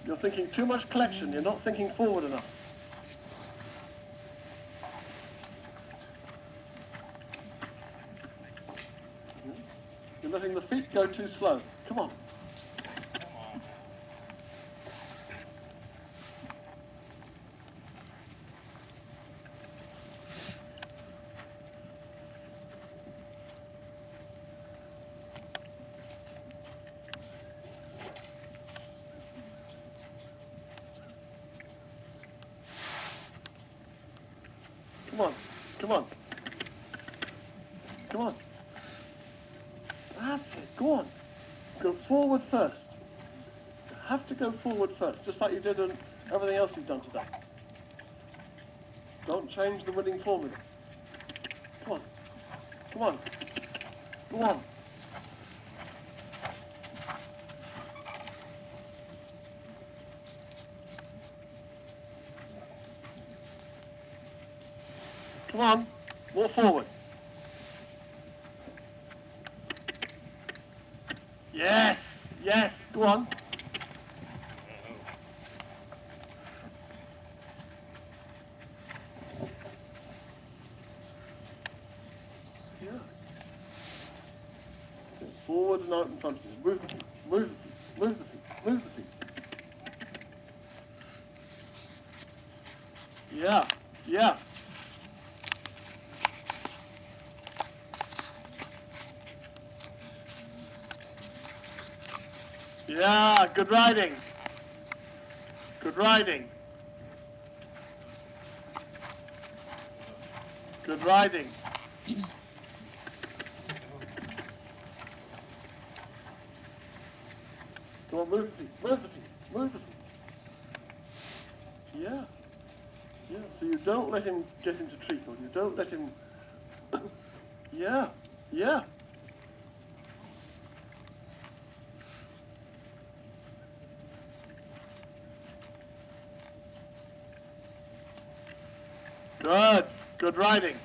You're thinking too much collection. You're not thinking forward enough. You're letting the feet go too slow. Come on. Come on. Come on. Come on. That's it. Go on. Go forward first. You have to go forward first, just like you did in everything else you've done today. Don't change the winning formula. Come on. Come on. Go on. Come on. More forward. Yes. Yes. Go on. Yeah. Forward and out in front of you. Move the feet. Move the feet. Move the feet. Move the feet. Yeah. Yeah. Yeah. Good riding. Good riding. Good riding. Come on, move the feet. Move the feet. Move the feet. Yeah. Yeah. So you don't let him get into treacle. You don't let him. Yeah. Yeah. Good. Good riding.